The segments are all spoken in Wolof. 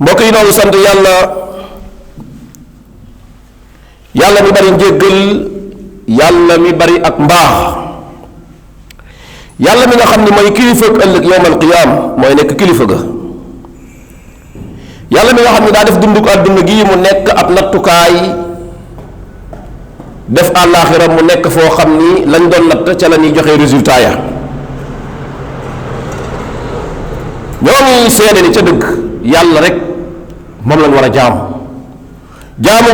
mbokk yi noonu sant yàlla mi bari njéggal, yàlla mi bari ak mbaax, yàlla mi nga xam ni mooy kilifa ak ëllëg yowmal qiyaam mooy nekk kilifa ga, yàlla mi nga xam ni daa def dunduk àdduna gi mu nekk ab nattukaay, def àllaaxira mu nekk foo xam ni lañ doon natt ca la ñuy joxe résultat ya. ñoo ngi seede ni ca dëgg yàlla rek moom lañ war a jaamu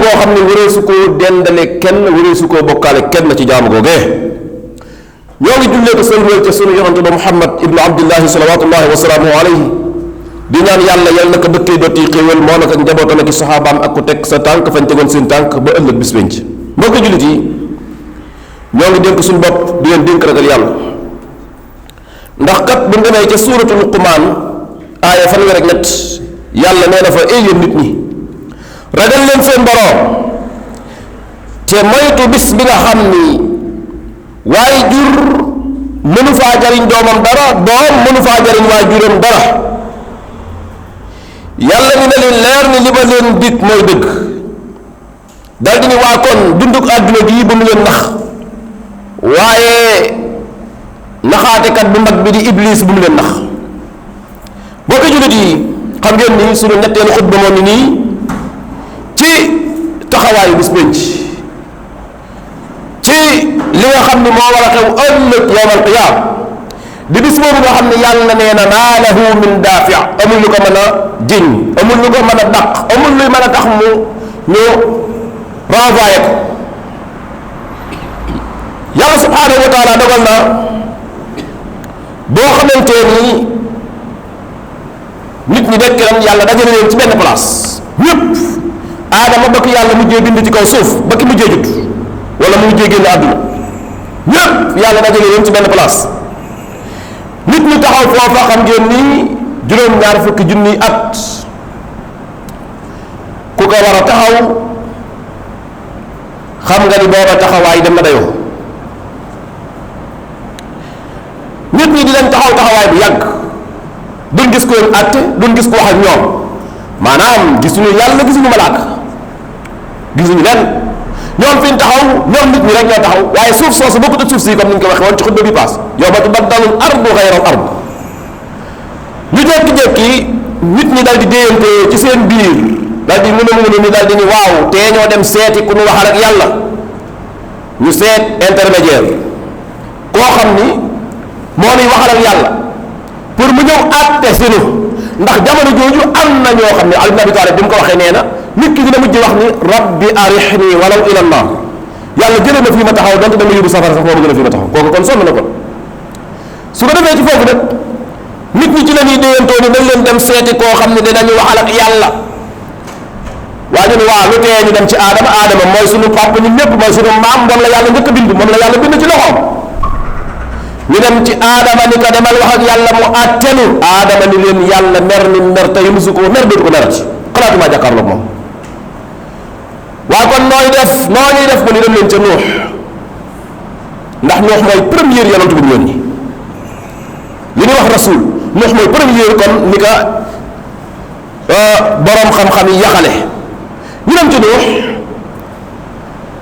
goo xam ne waree su koo dendale kenn, waree su koo bokkaale kenn ci jaamu googee. ñoo ngi jullee ko sëlmal ca sunu yonante ba Muhammad ibnu Abdillahi salawatullahi wa salaamuhu alayhi di ñaan yàlla yal na ko dëkkee dotti xéewal moo nag ak njabootam ak saxaabaam ak ku teg sa tànk fañ tegoon seen tànk ba ëllëg bis penc. mbokk jullit yi ñoo ngi dénk suñu bopp di leen dénk ragal yàlla, ndax kat bu ñu demee ca suuratu Luqmaan aaya fanweer ak ñett yàlla nee na fa yéen nit ñi ragal leen seen boroom te moytu bis bi nga xam ni waaye jur mënu faa jariñ doomam dara, doom mënu faa jariñ waaye juram dara. yàlla ni na leen leer ni li ma leen dig mooy dëgg, dal di ni waa kon dunduk àdduna gi bu mu leen nax, waaye naxaatekat bu mag bi di iblis bu mu leen nax. bokk jullit yi xam ngeen ni sunu ñetteelu xutba moo ni nii ci taxawaayu bis penc, ci li nga xam ni moo war a xew ëllëg yawmal qiyaam di bis boobu nga xam ne yàlla nee na maa lahu min daafi, amul lu ko mën a jiñ, amul lu ko mën a dàq, amul luy mën a tax mu ñu renvoyé ko. yàlla subhaanahu wa taala dogal na boo xamante ni nit ñi dekk lan yàlla dajale leen ci benn place, ñëpp aadama ba ki yàlla mujjee bind ci kaw suuf ba ki mujjee jut wala mu mujjee génn àdduna, ñëpp yàlla dajale leen ci benn place. nit ñi taxaw foofa xam ngeen ni juróom-ñaar fukki junni at ku ko war a taxaw xam nga ni booba taxawaay dem na dayoo. nit ñi di leen taxawaay bu yàgg, duñ gis ko leen àtte, duñ gis ko wax ak ñoom, maanaam gisuñu yàlla, gisuñu malaaka, gisuñu leen. ñoom fi ñu taxaw ñoom nit ñi rek ñoo taxaw, waaye suuf soosu bokkut ak suuf si comme ni ñu ko waxee woon ci xutba bi paas yawma tubaddalul ardu xayral ard. ñu jékki-jékki nit ñi dal di déyante ci seen biir dal di mën a ni dal di ni waaw te ñoo dem seeti ku ñu waxal ak yàlla. ñu seet intermédiaire koo xam ni moo nuy waxal ak yàlla pour mu ñëw àtte sinu, ndax jamono jooju am na ñoo xam ne Ali ibn Abi Talib bi mu ko waxee nee na nit ki dina mujj wax ni rabbi arihni walaw ila naar, yàlla jëlee ma fii ma taxaw donte dama yóbbu safara sax moo ma gën a fii ma taxaw. kooku kon sonn na kon. su ko defee ci foofu nag nit ñi ci la ñuy déyantoo ni nañ leen dem seeti koo xam ne dinañu waxal ak yàlla. waa ñu ne waa lu tee ñu dem ci aadama, aadama mooy sunu papa ñun ñëpp, mooy sunu maam, moom la yàlla njëkk a bind, moom la yàlla bind ci loxoom. ñu dem ci aadama ni ko demal wax ak yàlla mu àttelu, aadama ni leen yàlla mer ni mer tey musu ko mer dootu ko merati, xalaatuma jàkkaarloog moom. waa kon nooy def mu ni dem leen ca Nuux, ndax Nuux mooy première yonent bu ñu yónni, li ñuy wax rasul. Nuux mooy première kon ni ka borom xam-xam yi yaxale. ñu dem ci Nuux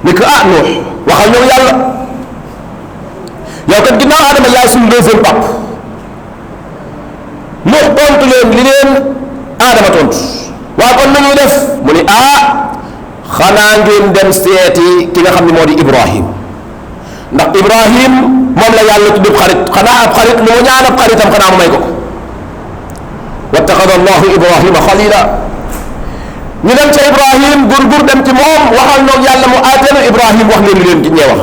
ni ko Nuux waxal ñoom yàlla, yow kat ginnaaw aadama yaay suñu deuxième pap. Nuux tontu leen li leen aadama tontu. waa kon nu ñuy def mu ni xanaa ngeen dem seeti ki nga xam ne moo di Ibrahim, ndax Ibrahim moom la yàlla tuddee xarit, xanaa ab xarit lu mu ñaan ab xaritam xanaa mu may ko ko. wattaxada allahu Ibrahima xalila. ñu dem ca Ibrahim gur dem ci moom waxal noog yàlla mu aatenu. Ibrahim wax leen li leen ci ñee wax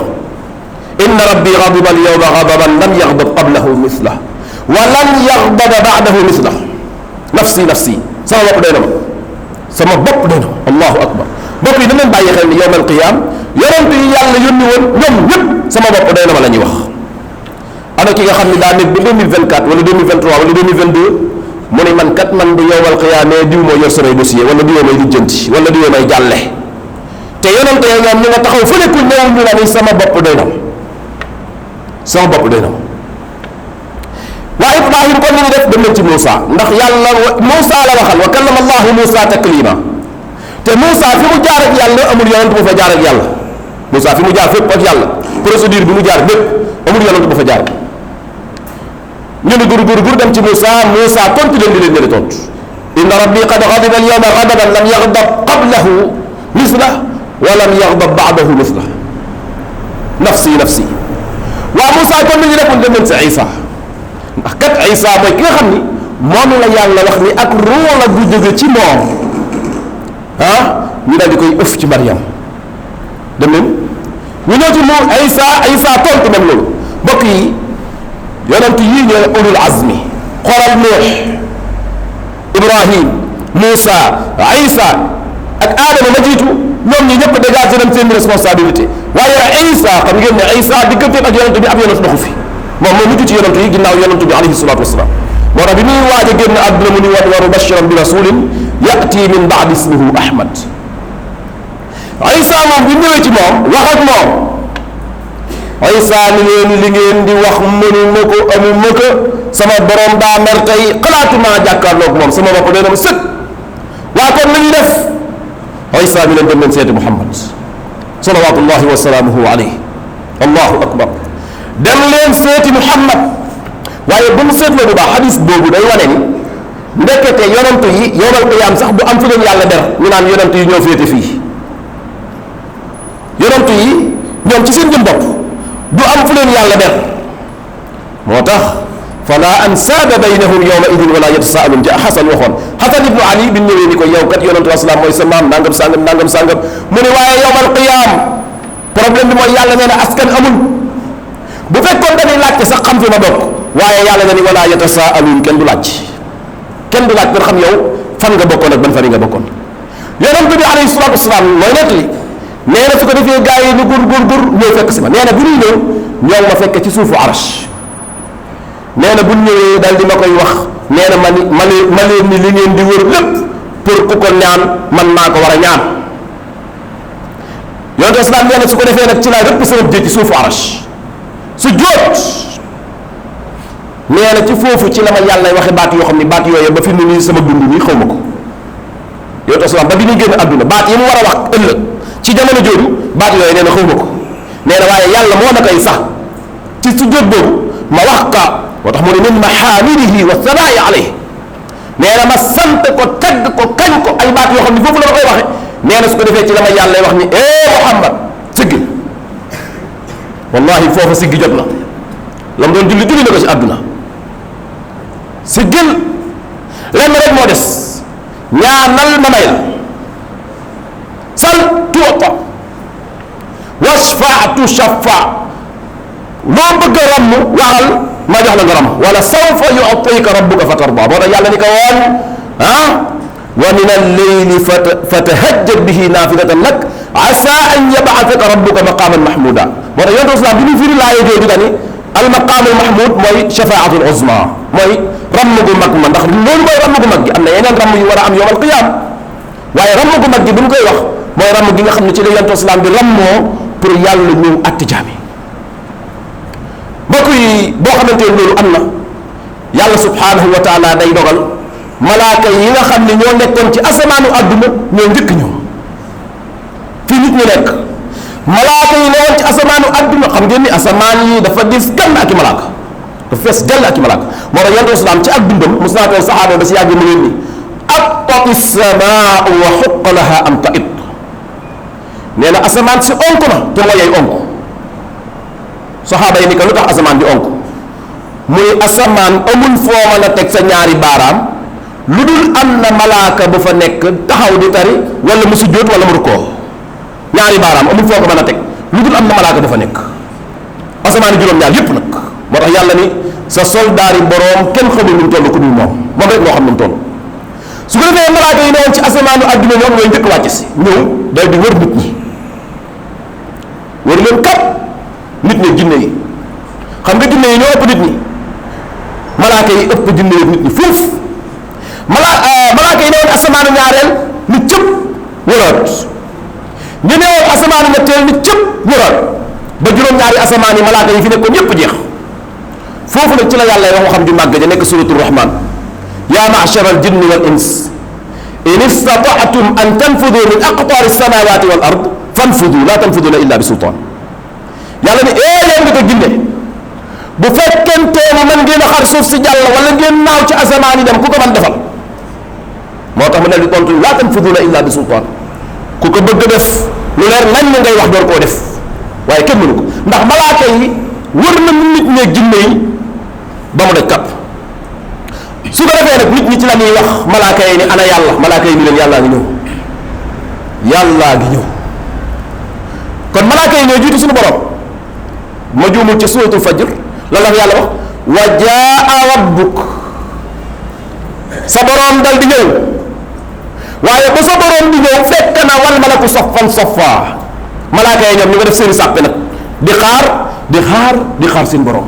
inna rabbi ghadiba al-yawma ghadaban lam yaghdab qablahu mislahu wa lan yaghdaba ba'dahu mislahu nafsi nafsi, sama bopp doy na ma, sama bopp doy na ma. allahu akbar. mbokk yi danañ bàyyi xel ni yawmal qiyaam yonent yi yàlla yónni woon ñoom ñëpp sama bopp doy na ma la ñuy wax. ana ki nga xam ne daa nekk ba 2024 wala 2023 wala 2022 mu ne man kat man bu yawmal qiyaam diw moo yor samay dossier wala diw may lijjanti wala diw may jàlle, te yonent yi ñoom ñu nga taxaw fële ku ñëw ñu la ni sama bopp doy na ma, sama bopp doy na ma. waa Ibrahim kon ni ñu def dem nañ ci Moussa ndax yàlla Moussa la waxal wa kallama allahu Moussa taklima te Moussa fi mu jaar ak yàlla amul yonent bu fa jaar ak yàlla Moussa fi mu jaar fépp ak yàlla procédure bi mu jaar bépp amul yonent bu fa jaar ñu ne gur dem ci Moussa Moussa tontu leen di leen jële tontu inna rabbi qad ghadiba al-yawma ghadaban lam yaghdab qablahu mislah wa lam yaghdab ba'dahu mislah nafsi nafsi waa Moussa kon ni ñu def dem nañ ci Isa ndax kat Isa mooy ki nga xam ni moom la yàlla wax ni ak ruu la bu jóge ci moom ñu daal di koy ëf ci Maryam dem leen ñu ñëw ci moom Isa tontu même loolu mbokk yi yonent yii ñooy ulul azmi xoolal Nuux Ibrahim Moussa Isa ak Adama ma jiitu ñoom ñi ñëpp dégagé nañ seen responsabilité waaye Isa xam ngeen ne Isa digganteem ak yonent bi ab yonent doxu fi moom moo mujj ci yonent yi ginnaaw yonent bi alayhi salatu wasalaam moo tax bi muy waaj a génn àdduna mu ni wa mubashiran bi rasulin yati min baadi ismihi Ahmad Isa moom bi ñëwee ci moom wax ak moom Isa ni leen li ngeen di wax mënu ma ko amu ma ko sama borom daa mer tey xalaatuma jàkkaarloog moom sama bopp dee na ma sëkk waa kon la ñuy def Isa mi leen dem leen seeti Muhammad salawatullahi wa salaamuhu alayhi allahu akbar dem leen seeti Muhammad waaye bu mu seetloo bu baax xadis boobu day wane ni ndekete yonent yi yowmal qiyaam sax du am fu leen yàlla der ñu naan yonent yi ñoo féete fii yonent yi ñoom ci seen jëm bopp du am fu leen yàlla der moo tax fala ansaaba baynahum yawma idin wala yatasaalun ja Xasan waxoon Xasan ibnu Ali bi ñëwee ni ko yow kat yonentu asalaam mooy sa maam nangam sangam nangam sangam mu ne waaye yowmal qiyaam problème bi mooy yàlla nee na askan amul bu fekkoon dañuy laajte sax xam fi ma bokk waaye yàlla na ni wala yatasaalun kenn du laaj pour xam yow fan nga bokkoon ak ban fan nga bokkoon yonent bi alayhi salaatu wasalaam mooy nettali nee na su ko defee gars yi ni gur ñëw fekk si ma nee na bu ñuy ñëw ma fekk ci suufu arash nee na bu ñëwee dal di ma koy wax nee na ma leen ni li ngeen di wër lépp pour ku ko ñaan man maa ko war a ñaan yonent islam nee na su ko defee nag ci laa rëpp sama jë ci suufu arash su jóot nee na ci foofu ci la ma yàlla waxe baat yoo xam ni baat yooyu ba fi mu nii sama dund nii xaw ma ko yonent islam ba bi ñuy génn àdduna baat yi mu war a wax ëllëg ci jamono jooju baat yooyu nee na xaw ma ko nee na waaye yàlla moo na koy sax ci su jóot boobu ma wax ka moo tax mu ne min mahaamidihi wa sanaa'i alayhi nee na ma sant ko tagg ko kañ ko ay baat yoo xam ne foofu la ma koy waxe nee na su ko defee ci la ma yàlla wax ni Muhammad siggi wallahi foofa siggi jot na la mu doon julli na ko ci àdduna siggil lenn rek moo des ñaanal ma may la sal tuuta washfa tushaffa loo bëgg a ramm waxal ma jox la nga ram wala sawfa yu'tika rabbuka fatarda boo tax yàlla ni ko woon wa min al-layli fatahajjad bihi naafilatan lak asa an yab'athaka rabbuka maqaman mahmuda moo tax yonent islam bi ñu firi laa yooyu dani al maqam al mahmud mooy shafaatul uzma mooy ramm gu mag ma ndax loolu mooy ramm gu mag gi am na yeneen ramm yu war a am yawmal qiyaam waaye ramm gu mag gi bu ñu koy wax mooy ramm gi nga xam ne ci la yonent islam bi rammoo pour yàlla ñëw atti jaami mbokk yi boo xamante ne loolu am na yàlla subhanahu wa taala day dogal malaaka yi nga xam ne ñoo nekkoon ci asamaanu àdduna ñoo njëkk ñëw fii nit ñu nekk malaaka yi newoon ci asamaanu àdduna xam ngeen ni asamaan yi dafa dis gann ak i malaaka dafa fees dell ak i malaaka moo tax yonent islam ci ak dundam mos naa toog saxaaba ba si yàgg mu leen ni attati samaau wa xuqa laha am tait nee na asamaan si onk na te moo yey onk saxaaba yi ni ko lu tax asamaan di onk muy asamaan amul foo mën a teg sa ñaari baaraam lu dul am na malaaka bu fa nekk taxaw di tari wala mu sujjóot wala mu rukkoo ñaari baaraam amul foo ko mën a teg lu dul am na malaaka bu fa nekk asamaan yi juróom-ñaar yépp nag moo tax yàlla ni sa soldaar yi boroom kenn xamul nu mu toll ku dul moom rek moo xam nu mu toll su ko defee malaaka yi newoon ci asamaanu àdduna ñoom ñooy njëkk wàcc si ñëw day di wër nit ñi wër leen kat nit ñi jinne yi xam nga jinne yi ñoo ëpp nit ñi malaaka yi ëpp jinne yi nit ñi fuuf malaaka yi newoon asamaanu ñaareel ni cëpp wëraat ñu newoon asamaanu ñetteel ni cëpp wëraat ba juróom-ñaari asamaan yi malaaka yi fi nekkoon ñëpp jeex foofu nag ci la yàlla wax waxam ju màgg ja nekk suratul rahman yaa ma'shara al jinni wal ins in istata'tum an tanfudu min aqtaari samawati wal ard fanfudu la tanfuduna illa bi sultaan yàlla ne yéen nga ko ginne bu fekkente ne mën ngeen a xar suuf si jàll wala ngeen naaw ci asamaan yi dem ku ko mën defal moo tax mu ne di tontu la tanfuduna illa bi sultaan ku ko bëgg def lu leer nañ na ngay wax door koo def waaye kenn mënu ko ndax malaaka yi wër na nit ñee jinne yi ba mu daj kàpp su ko defee nag nit ñi ci la ñuy wax malaaka yi ni ana yàlla malaaka yi ni leen yàllaa ngi ñëw yàllaa ngi ñëw kon malaaka yi ñoo jiitu suñu borom ma juumul ci suratul fajr la la yàlla wax wa jaa rabbuk sa borom dal di ñëw waaye ba sa borom di ñëw fekk na wal malaku saffan saffa malaaka yi ñoom ñu nga def seeni sàppe nag di xaar seen borom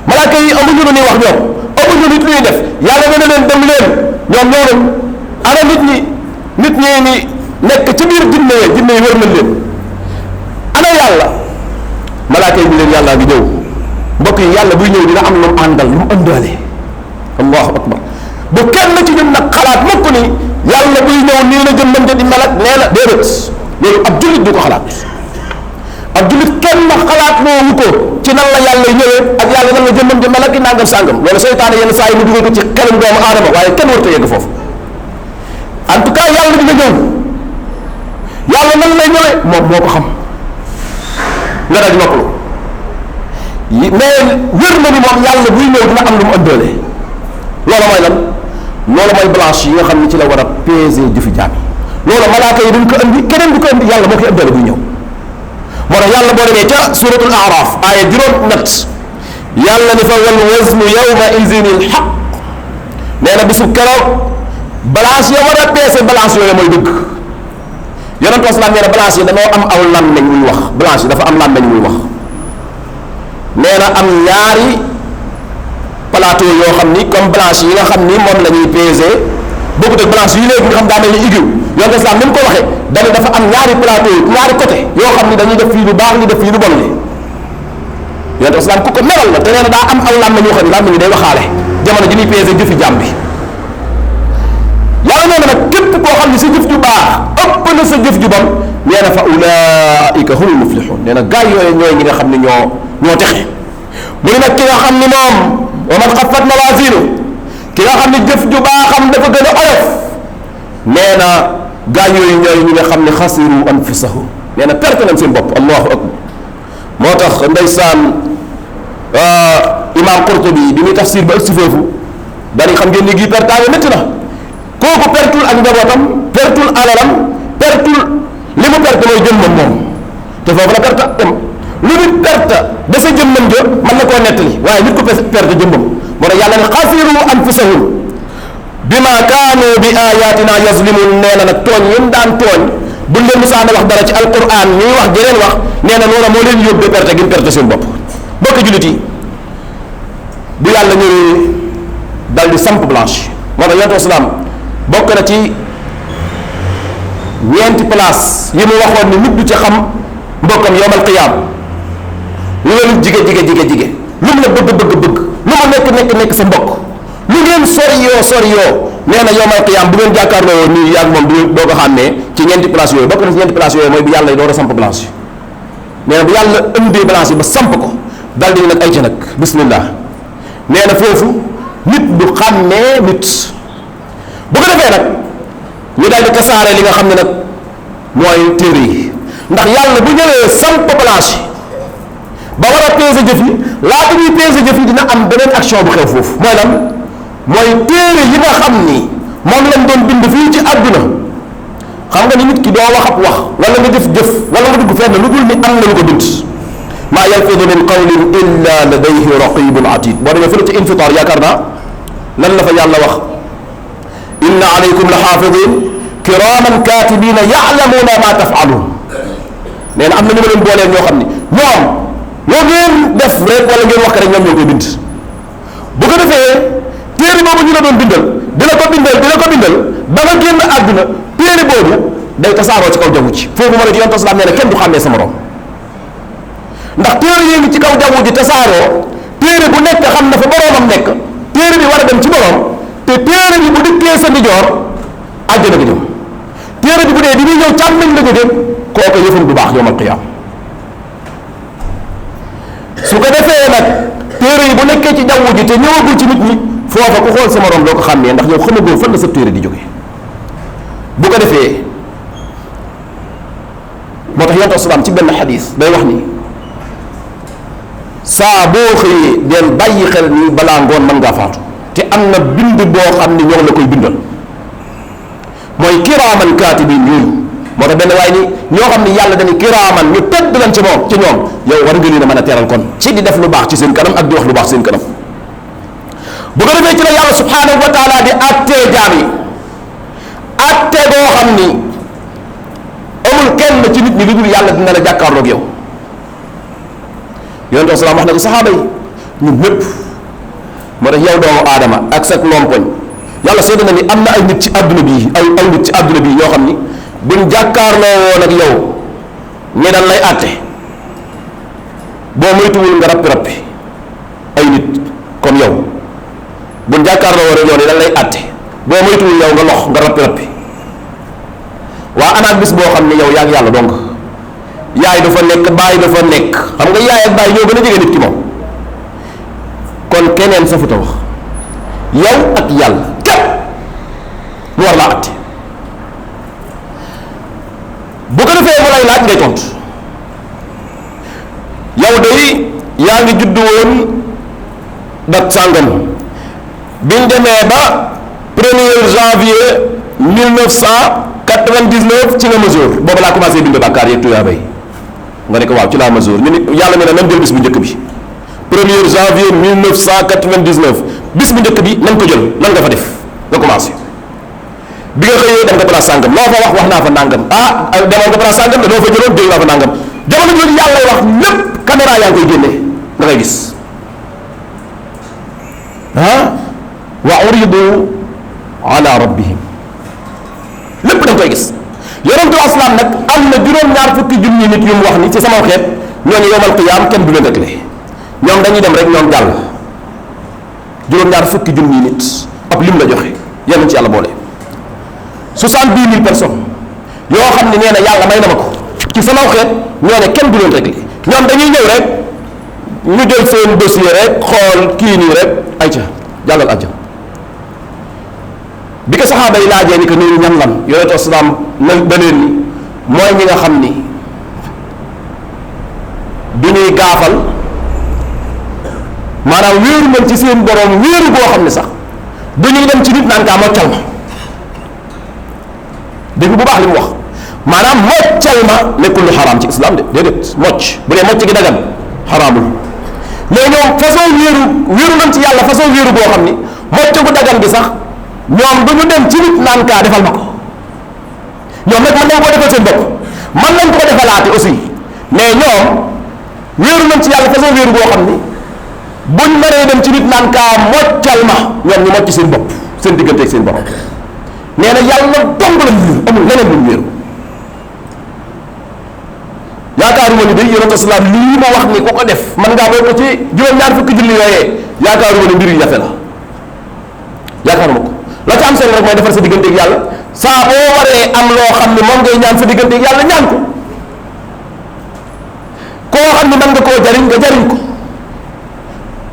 malaaka yi amuñu lu ñuy wax ñoom amuñu nit lu ñuy def yàlla nga ne leen dem leen ñoom ñoo dem ana nit ñi ni nekk ci biir jinne yi wër nañ leen ana yàlla malaaka yi ñu leen yàlla ngi ñëw mbokk yi yàlla buy ñëw dina am lu mu àndal lu mu ëndaale allahu akbar bu kenn ci ñun nag xalaat mukk ni yàlla buy ñëw nii la jëm di melak nee na déedéet loolu ab jullit du ko xalaat ab jullit kenn xalaat loolu ko ci nan la yàlla ñëwee ak yàlla nan la jëmmam di melak i nangam sàngam loolu seytaane yenn saa yi mu dugal ko ci xelum doomu aadama waaye kenn warut a yegg foofu en tout cas yàlla dina ñëw yàlla nan lay ñëwee moom moo ko xam nga daal di noppalu mais wér na ni moom yàlla buy ñëw dina am lu mu ëndaale loolu mooy lan loolu mooy blanche yi nga xam ni ci la war a peser jëfi jaam yi loolu malaaka yi duñ ko indi keneen du ko indi yàlla moo koy ëndaale buy ñëw moo tax yàlla boo demee ca suratul araf aaya juróom-ñett yàlla ni fa wal waznu yawma izinil xaq nee na bisu keroog balance ya war a peese balance yooyu mooy dëgg yonent bi salaam nee na balance yi dañoo am aw làmmeñ muy wax balance yi dafa am làmmeñ muy wax nee na am ñaari plateau yoo xam ni comme balance yi nga xam ni moom la ñuy peser bokkut ak balance yi léegi nga xam daa mel ni igiw yonent bi salaam ni mu ko waxee dafa am ñaari plateau yi ñaari côté yoo xam ni dañuy def fii lu baax ñu def fii lu bon li yonent bi salaam ku ko meral la te nee na daa am aw làmmeñ yoo xam ni làmmeñ yi day waxaale jamono ji ñuy peser jëfi jàmm bi yàlla nee na nag képp koo xam ni sa jëf ju baax ëpp na sa jëf ju bon nee na fa ulaika humul muflihun nee na gaay yooyu ñooy ñi nga xam ne ñoo texe mu ne nag ki nga xam ni moom wa man xaffat mawaazinu ki nga xam ne jëf ju baaxam dafa gën a oyof nee na gaay yooyu ñooy ñi nga xam ne xasiru anfusahum nee na perte nañ seen bopp allahu akbar moo tax ndeysaan imam Qurtubi bi muy tafsir ba ëgsi foofu dañu xam ngeen ni gii pertaange métti na kooku pertul ak njabootam pertul alalam pertul li mu perte mooy jëmmam moom te foofu la perte am lu nit perte da sa jëmmam jo mën na koo nettali waaye nit ko perte jëmmam moo tax yàlla ne xasiru anfusahum bima kaanu bi ayatina yazlimun nee na nag tooñ yéen daan tooñ buñ leen musaana wax dara ci alquran ñuy wax jeneen wax nee na loola moo leen yóbbee perte gi perte seen bopp bokk jullit yi bu yàlla ñëwee dal di samp blanche moo tax yonent salaam bokk na ci ñeenti place yi mu waxoon ni nit du ci xam mbokkam yowmal qiyaam lu la nit jige lu mu la bëgg lu mu nekk sa mbokk lu ngeen sori yoo nee na yowmal qiyaam bu ngeen jàkkaarloo nii yàgg moom doo ko xàmmee ci ñeenti place yooyu bokk na ci ñeenti place yooyu mooy bi yàlla door a samp blanche yi nee na bu yàlla ëndee blanche yi ba samp ko dal di nag ay ca nag bismillah nee na foofu nit du xàmmee nit bu ko defee nag ñu daal di tasaare li nga xam ne nag mooy téere yi ndax yàlla bu ñëwee samp blanche yi ba war a peser jëf yi laata ñuy peser jëf yi dina am beneen action bu xew foofu mooy lan mooy téere yi nga xam ni moom lañ doon bind fii ci àdduna xam nga ni nit ki doo wax ab wax wala nga jëf wala nga dugg fenn lu dul ni am nañu ko bind maa yalfidu min qawlin illa ladayhi raqibun atid boo demee fële ci infitar yaakaar naa lan la fa yàlla wax inna alaykum la xaafidin kiraman katibina ya'lamuna ma taf'alun nee na am na ñu ma leen booleen ñoo xam ni ñoom loo ngeen def rek wala ngeen wax ko rek ñoom ñoo koy bind bu ko defee téere boobu ñu la doon bindal dina ko bindal ba nga génn àdduna téere boobu day tasaaroo ci kaw jaww ji foofu ma ne di yonent salaam nee na kenn du xàmmee sa morom ndax téere yi ngi ci kaw jaww ji tasaaroo téere bu nekk xam na fa boroomam nekk, téere bi war a dem ci boroom, te téere bi bu dikkee sa ndijoor àjjana nga jëm, téere bi bu dee di muy ñëw càmmoñ la jóge kooku yëfam du baax yawmal qiyaam. su ko defee nag téere yi bu nekkee ci jaww ji te ñëwagul ci nit ñi, foofa ku xool sa morom doo ko xàmmee ndax yow xamagoo fan la sa téere di jóge. bu ko defee moo tax yonent salaam ci benn xadis day wax ni saa boo xëyee del bàyyi xel ni balaa ngoon mën ngaa faatu, te am na bind boo xam ni ñoo la koy bindal, mooy kiraaman kaatibiin yooyu. moo tax benn waaye ni ñoo xam ni yàlla dañuy kiraaman ñu tedd lañ ci moom, ci ñoom yow war nga leen a mën a teral kon ci di def lu baax ci seen kanam ak di wax lu baax seen kanam. bu ko defee ci la yàlla subhaanahu wa taala di attee jaam yi atte boo xam ni amul kenn ci nit ñi lu dul yàlla dina la jàkkaarloog yow. yonent bi salaam wax na ko saxaaba yi ñun ñëpp, moo tax yow doomu aadama ak sa lompoñ yàlla seede na ni am na ay nit ci àdduna bii ay nit ci àdduna bii yoo xam ni buñ jàkkaarloo woon ak yow ñi dañ lay àtte boo moytuwul nga rappi ay nit comme yow buñ jàkkaarloo woon ak yow ni dañ lay àtte boo moytuwul yow nga lox nga rappi waa anaat bis boo xam ne yow yaag yàlla donc yaay dafa nekk baay dafa nekk, xam nga yaay ak baay ñoo gën a jege nit ki moom, kon keneen safuta wax yow ak yàlla képp mu war laa àtte. bu ko defee mu lay laaj ngay tontu, yow day yaa ngi juddu woon dat sàngam biñ demee ba 1er janvier 1999 ci nga mesure boobu laa commencé bind bàkkaar yeeg tuyaaba yi nga ne ko waaw ci laa mesure ñu ni yàlla ne nañ jël bis bu njëkk bi 1er janvier 1999 bis bu njëkk bi nañ ko jël lan nga fa def nga commencé. bi nga xëyee dem nga place sàngam loo fa wax naa fa nangam, demoon nga place sàngam de loo fa jëloon dégg naa fa nangam, jamono jooju yàlla wax lépp caméra yaa ngi koy génne nga ngay gis. wa uridu ala rabbihim lépp da nga koy gis. yonentu aslam nag am na juróom-ñaar fukki junni nit yu mu wax ni ci sama xeet ñooñu yowmal qiyaam kenn du leen réglé, ñoom dañuy dem rek ñoom jàll. juróom-ñaar fukki junni nit ab lim la joxe yéen ci yàlla boole. 70 000 personnes yoo xam ne nee na yàlla may na ma ko ci sama xeet ñoo ne kenn du leen réglé, ñoom dañuy ñëw rek ñu jël seen dossier rek xool kii nii rek ayca jàllal àjjana. bi ko saxaaba yi laajee ni que ñooñu ñan lan yonent asalaam na da leen ni mooy ñi nga xam ni du ñuy gaafal, maanaam wéeru nañ ci seen borom wéeru boo xam ne sax du ñuy dem ci nit naan kaa moccal ma. dégg bu baax li mu wax, maanaam moccal ma nekkul lu xaraam ci islam de déedéet, mocc bu dee mocc gi dagan xaraamul, mais ñoom façon wéeru nañ ci yàlla façon wéeru boo xam ni mocc gu dagan gi sax ñoom du ñu dem ci nit naan kaa defal ma ko. ñoom nag mën nañ koo defal seen bopp, mën nañ ko defalaate aussi, mais ñoom wéeru nañ ci yàlla façon wéeru boo xam ni buñ naree dem ci nit naan kaa moccal ma ñoom ñu mocc seen bopp seen diggante ak seen borom. nee na yàlla dong la wéeru, amul leneen luñ wéeru. yaakaaruma ni day yonent salaam lii ma wax ni ku ko def man ngaa bokk ci juróom-ñaar fukki julli yooyee, yaakaaruma ni mbir yu jafe la, yaakaaruma ko. la ca am seen rek mooy defar sa diggante ak yàlla, saa boo waree am loo xam ne moom ngay ñaan sa diggante ak yàlla ñaan ko, koo xam ne mën nga koo jariñ nga jariñ ko.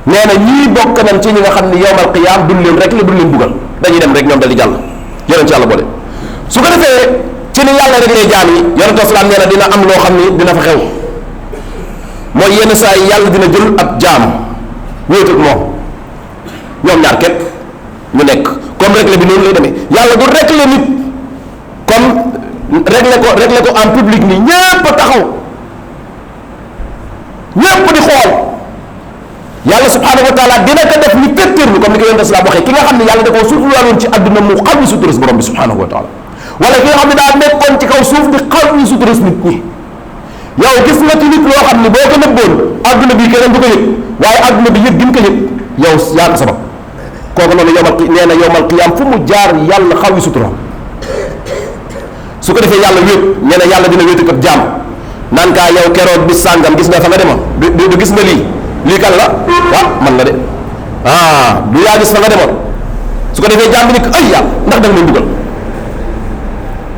nee na ñii bokk nañ ci ñi nga xam ne yawmal qiyaam duñ leen rek la duñ leen bugal, dañuy dem rek ñoom dal di jàll. yonent ci yàlla boole su ko defee ci ni yàlla rek lay jaam yi yonent salaam nee na dina am loo xam ni dina fa xew, mooy yenn saa yi yàlla dina jël ab jaam wéet ak moom ñoom ñaar képp ñu nekk comme réglé bi noonu lay demee. yàlla du réglé nit comme réglé ko en public nii ñépp taxaw ñépp di xool. yàlla subhanahu wa taala dina ko def ni péttéerlu comme ni ko yonent salaam waxee ki nga xam ne yàlla da koo suturaaloon ci àdduna mu xaw ni suturas borom bi subhanahu wa taala, wala ki nga xam ne daa nekkoon ci kaw suuf di xaw ni suturas nit ñi. yow gis nga ci nit loo xam ne boo ko nëbboon àdduna bi keneen du ko yëg, waaye àdduna bi yëg gi nga ko yëg yow yaa ko sabab. kooku noonu nee na yowmal qiyaam fu mu jaar yàlla xaw ni sutura. su ko defee yàlla wéet nee na yàlla dina wéetu kat jaam naan kaa yow keroog bis sàngam gis nga fa nga demoon du gis nga lii lii kan la man la de du yaa gis fa nga demoon su ko defee jaam bi ni ko ay yàlla ndax da nga may mbugal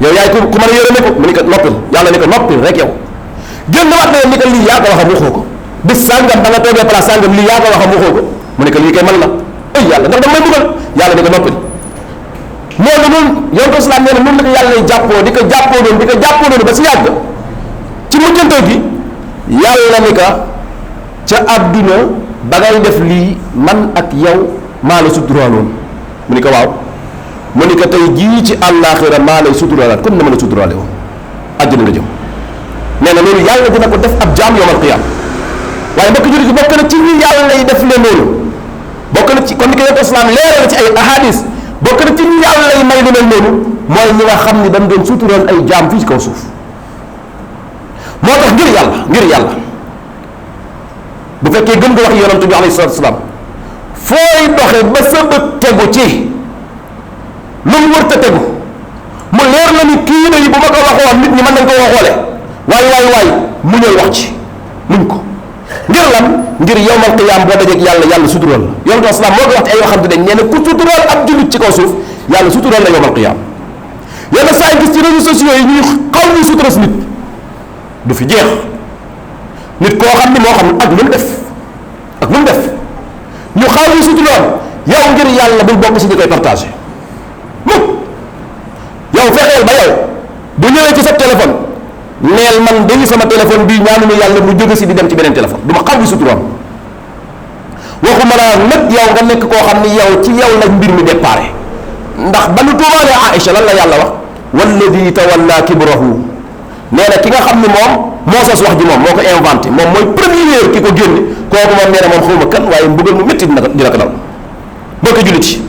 yow yaay ku mën a yërëme ko mu ni ko noppil yàlla ni ko noppil rek yow génn waat na ni ko lii yaa ko wax a waxoo ko bis sàngam da nga toogee place sàngam lii yaa ko wax a waxoo ko mu ne ko lii kay man la ay yàlla ndax da nga may mbugal yàlla ni ko noppil loolu noonu yow ko islam nee na noonu la ko yàlla lay jàppoo di ko jàppoo noonu ba si yàgg ci mujjantoo gi yàlla ni ka ca àdduna ba ngay def lii man ak yow maa la suturaaloon mu ni ko waaw mu ni ko tey jii ci àllaaxira maa lay suturaalaat kon na ma la suturaale woon àjjana nga jëm nee na loolu yàlla dina ko def ab jaam yawmal qiyaam waaye mbokk jullit yi bokk na ci ñi yàlla lay def le noonu bokk na ci kon ni ko yonent islam leeral ci ay ahadis bokk na ci ñi yàlla lay may lu mel noonu mooy ñi nga xam ni dañ doon suturaal ay jaam fii ci kaw suuf moo tax ngir yàlla bu fekkee gën nga wax yonent bi alayhi salaatu wasalaam fooy doxe ba sa bët tegu ci lu mu wërta tegu mu leer la ni kii na yi bu ma ko waxoon nit ñi mën nañ ko waxoole waay muñal wax ci muñ ko ngir lan ngir yawmal qiyaam boo dajeeg yàlla suturaal la yonent islam moo ko wax ci ay waxam dañ nee na ku suturaal ab jullit ci kaw suuf yàlla suturaal la yawmal qiyaam yenn saa yi gis ci réseaux sociaux yi ñuy xaw ñuy sutura si nit du fi jeex nit koo xam ni moo xam ak lu mu def ñu xaw ñuy suturaal yow ngir yàlla bul bokk si ñi koy partagé mukk yow fexeel ba yow bu ñëwee ci sa téléphone neel man dañu sama téléphone bii ñaanuñu yàlla mu jóge si di dem ci beneen téléphone du ma xaw di suturaam waxuma laa nag yow nga nekk koo xam ni yow ci yow la mbir mi déparé ndax ba nu tuumaalee Aïcha lan la yàlla wax walladi tawalla kibrahu nee na ki nga xam ni moom moo sos wax ji moom moo ko inventé moom mooy premier ki ko génne kooku moom nee na moom xawma kan waaye mbugal mu métti dina ko dal mbokk jullit yi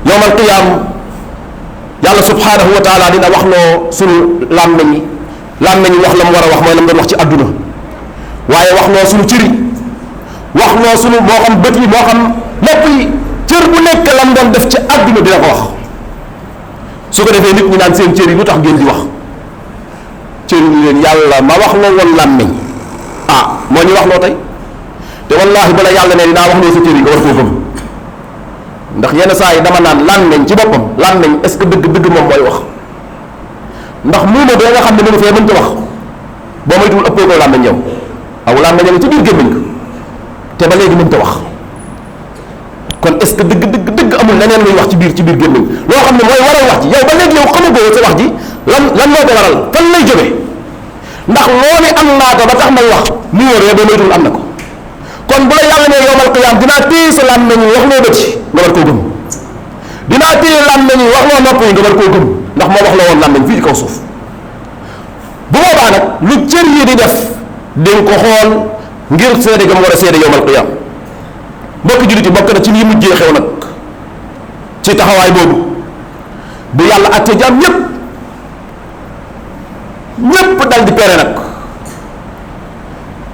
yawmal qiyaam yàlla subhanahu wa taala dina wax loo sunu làmmeñ yi wax la mu war a wax mooy la mu doon wax ci adduna waaye wax loo sunu cëri wax loo sunu moo xam bët yi moo xam nopp yi cër bu nekk la mu doon def ci adduna dina ko wax su ko defee nit ñi naan seen cër yi lu tax ngeen di wax cër yi leen yàlla ma wax loo woon làmmeñ moo ñu wax loo tey te wallaahi bala yàlla ne dinaa wax loo sa cër yi nga war koo gëm ndax yenn saa yi dama naan làmmeñ ci boppam làmmeñ est-ce que dëgg moom mooy wax ndax muuma doo nga xam ne mënu fee mënta wax boo moytuwul ëppoo ko làmmeñ yow aw làmmeñ nga ci biir gémmiñ ko te ba léegi mënta wax kon est-ce que dëgg amul leneen luy wax ci biir gémmiñ loo xam ne mooy waral wax ji yow ba léegi yow xamagoo sa wax ji lan moo ko waral fan lay jógee ndax loolu am naa ko ba tax may wax mu wóoree ba moytuwul am na ko kon bu la yàlla ne yawmal qiyaam dinaa téye sa làmmeñ wax loo bët nga war koo gëm dinaa téye làmmeñ wax loo nopp yi nga war koo gëm ndax moo wax la woon làmmeñ fii ci kaw suuf bu boobaa nag lu cër yi di def dañ ko xool ngir seede ga mu war a seede yawmal qiyaam mbokk jullit yi bokk na ci lii mujjee xew nag ci taxawaay boobu bu yàlla àttee jaam ñépp dal di pere nag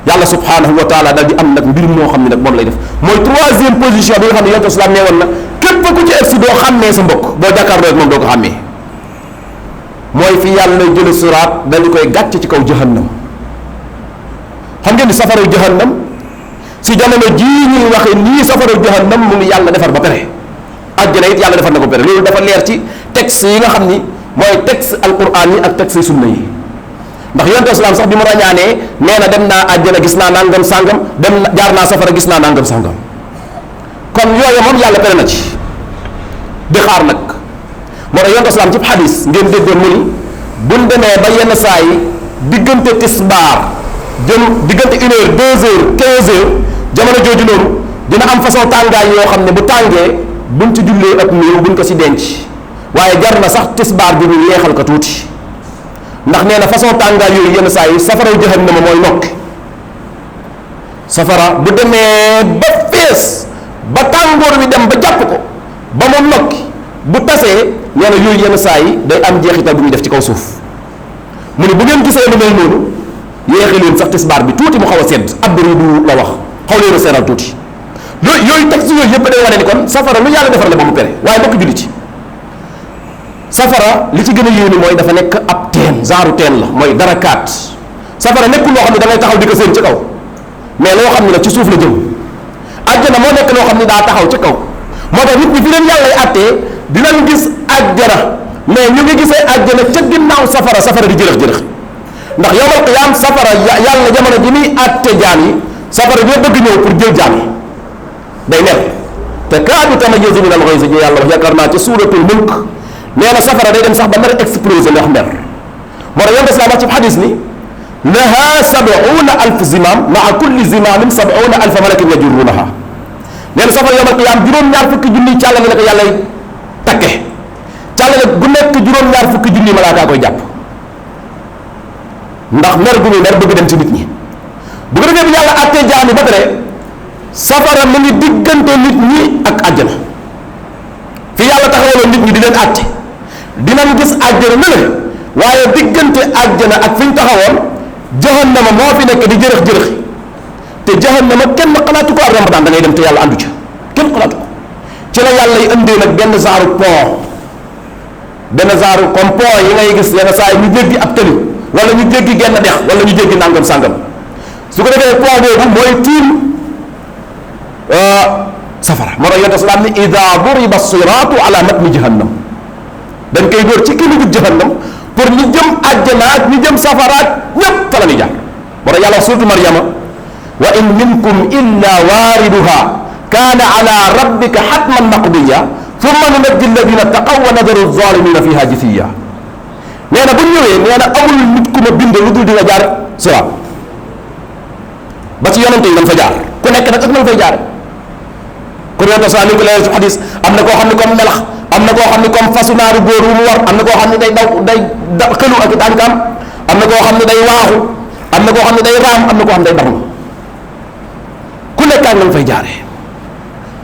yàlla subhanahu wa taala dal di am nag mbir moo xam ne nag moom lay def mooy troisième position bi nga xam ne yonent islam nee woon na képp ku ci egsi doo xàmmee sa mbokk boo jàkkaarloo ak moom doo ko xàmmee mooy fi yàlla jële siraat dal di koy gàcc ci kaw jahannam xam ngeen ni safara jahannam si jamono jii ñuy waxe nii safara jahannam mu ngi yàlla defar ba pare àjjana it yàlla defar na ko pare loolu dafa leer ci texte yi nga xam ni mooy texte alquran yi ak texte sunna yi ndax yonent islam sax bi mu ràññaanee nee na dem naa àjjana gis naa nangam sangam jaar naa safara gis naa nangam sangam kon yooyu moom yàlla pare na ci di xaar nag moo tax yonent islam ci xadis ngeen déggoon mu ni buñ demee ba yenn saa yi diggante tisbaar jëm diggante 1 heure 2 heures 15 heures jamono jooju noonu dina am façon tàngaay yoo xam ne bu tàngee buñ ci jullee ak néew buñ ko si denc waaye jar na sax tisbaar bi ñu yeexal ko tuuti ndax nee na façon tàngaay yooyu yenn saa yi safara jahannama mooy nokki safara bu demee ba fees ba tàngoor wi dem ba jàpp ko ba mu nokki bu tasee nee na yooyu yenn saa yi day am jeexital bu muy def ci kaw suuf mu ne bu ngeen gisee lu mel noonu yéexi leen sax tisbaar bi tuuti mu xaw a sedd abridu la wax xaw leen a seeral tuuti yooyu texte yooyu yëpp day wane ni kon safara lu yàlla defar la ba mu pere waaye mbokk julli ci safara li ci gën a yéene mooy dafa nekk ab teen genre teen la mooy darakaat safara nekkul loo xam ne da ngay taxaw di ko seen ci kaw mais loo xam ne la ci suuf la jëm. àjjana moo nekk loo xam ne daa taxaw ci kaw moo tax nit ñi fi leen yàlla attee dinañ gis àjjana mais ñu ngi gisee àjjana ca ginnaaw safara di jërëx-jërëx ndax yawmal qiyaam safara yàlla jamono ji muy atte jaam yi safara ñoo bëgg ñëw pour jël jaam yi day nekk te kaadu tamayyazu min al-ghayz ji yàlla wax yaakaar naa ci suuratul mulk nee na safara day dem sax ba nar a exploser ndax mer moo tax yonent islaam wax ci xadis ni laha 70,000 zimaam maa kulli zimaamin 70,000 malakin yajurrunaha nee na safara yawmal qiyaam juróom-ñaar fukki junni càllale la ko yàlla takke càllale gu nekk juróom-ñaar fukki junni malaakaa koy jàpp ndax mer gu muy mer bëgg dem ci nit ñi bu ko defee bi yàlla àttee jaam yi ba pare safara mu ngi diggante nit ñi ak àjjana fi yàlla taxawaloon nit ñi di leen àtte dinañ gis àjjana ne le waaye diggante àjjana ak fi ñu taxawoon jahannama moo fi nekk di jërëx-jërëx te jahannama kenn xalaatu ko ak ramadan da ngay dem te yàlla àndu ca kenn xalaatu ko ci la yàlla yi indee nag benn genre comme pont yi ngay gis yenn saa yi ñu jéggi ab tëli wala ñu jéggi genn dex wala ñu jéggi nangam sàngam su ko defee pont boobu mooy tiim safara moo tax yonent salaam ni ida duriba siraatu ala matni jahannam dañ koy dóor ci kii dugg jahannam pour ñu jëm àjjana ak ñu jëm safaraat ñépp fa la ñuy jaar moo tax yàlla wax suratu Maryama wa in minkum illa waariduha kaana ala rabbika hatman maqdiya thumma nunajji alladina taqaw wa nadaru zalimina fiha jithiya nee na bu ñëwee nee na amul nit ku ma bind lu dul di nga jaar siraat ba ci yonante yi dañ fa jaar ku nekk nag ak na nga fay jaar ku yonante sa ni ko leer ci xadis am na koo xam ne comme melax am na koo xam ne comme fasu naaru góor wu mu war am na koo xam ne day daw xëlu ak tànkam am na koo xam ne day waaxu am na koo xam ne day raam am na koo xam ne day daxu ku nekk ak na nga fay jaaree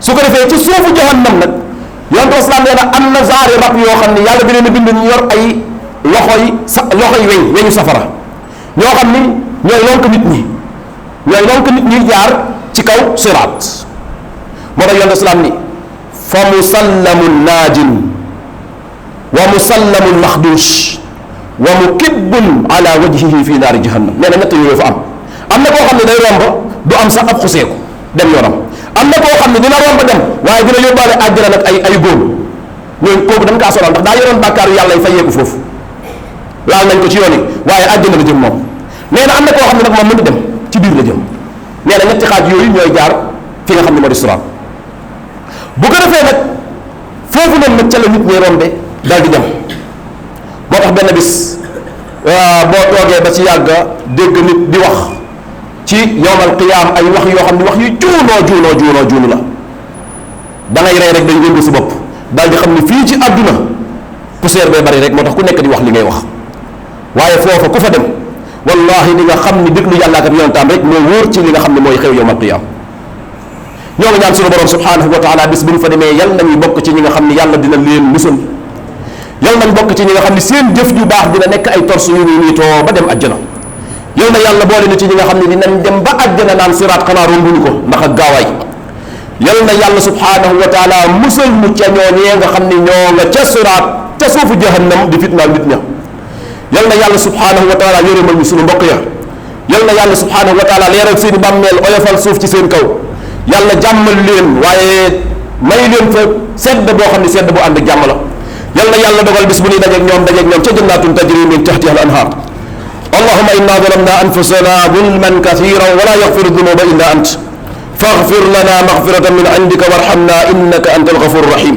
su ko defee ci suufu jahannam nag yonante islam nee na am na zaari rab yoo xam ne yàlla bi leen a bind ñu yor ay loxoy weñu safara ñoo xam ni ñooy lonk nit ñi jaar ci kaw siraat moo tax yonent islaam ni fa musallamun naajin wa musallamun maxduush wa mukibbun ala wajhihi fi naari jahannam nee na ñett yooyu fa am na koo xam ne day romb du am sax ab xuseeku dem yoonam am na koo xam ne dina romb dem waaye dina yóbbaale àjjana nag ay góom ñooñu kooku dañ kaa sonal ndax daa yoroon bàkkaaru yàlla yi fayeeku foofu laal nañ ko ci yoon yi waaye àjjana la jëm moom nee na am na koo xam ne nag moom mënut dem ci biir la jëm nee na ñetti xaaj yooyu ñooy jaar fi nga xam ne moo di siraat bu ko defee nag foofu noonu nag ca la nit ñi rombe dal di dem moo tax benn bis boo toogee ba ci yàgg dégg nit di wax ci yawmal qiyaam ay wax yoo xam ne wax yu juunoo la da ngay rey rek dañ yëngu si bopp daal di xam ne fii ci àdduna poussière bay bari rek moo tax ku nekk di wax li ngay wax waaye foofa ku fa dem wallahi li nga xam ni déglu yàlla ak yonentam rek moo wóor ci li nga xam ne mooy xew yawmal qiyaam ñoo ngi ñaan sunu borom subhanahu wa taala bis bu ñu fa demee yal nañu bokk ci ñi nga xam ne yàlla dina leen musal yal nañ bokk ci ñi nga xam ne seen jëf ju baax dina nekk ay torse yu ñuy niitoo ba dem àjjana yal na yàlla boole na ci ñi nga xam ne dinañ dem ba àjjana naan siraat xanaa rombuñu ko ndax ak gaawaay yal na yàlla subhanahu wa taala musal mu ca ñooñee nga xam ne ñoo nga ca siraat ca suufu jahannam di fitnaal nit ña yal na yàlla subhanahu wa taala yërëmal ñu sunu mbokk ya yal na yàlla subhanahu wa taala leeral seen i bàmmeel oyofal suuf ci seen kaw yàlla jàmmal leen waaye may leen fa sedd boo xam ne sedd bu ànd ak jàmm la yal na yàlla dogal bis bu ñuy dajeeg ñoom ca jannaatun tajri min tahtiha al anhar allahumma inna zalamna anfusana zulman kathiran wa la yaghfiru dhunuba illa ant faghfir lana maghfiratan min indika warhamna innaka anta al-ghafur rahim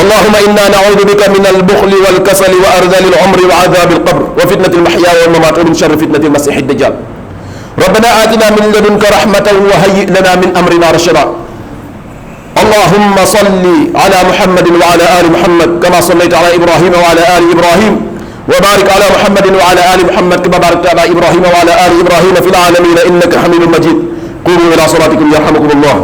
اللهم إنا نعوذ بك من البخل والكسل وأرذل العمر وعذاب القبر وفتنة المحيا والممات ومن شر فتنة المسيح الدجال ربنا آتنا من لدنك رحمة وهيئ لنا من أمرنا رشدا اللهم صل على محمد وعلى آل محمد كما صليت على إبراهيم وعلى آل إبراهيم وبارك على محمد وعلى آل محمد كما باركت على إبراهيم وعلى آل إبراهيم في العالمين إنك حميد مجيد قوموا إلى صلاتكم يرحمكم الله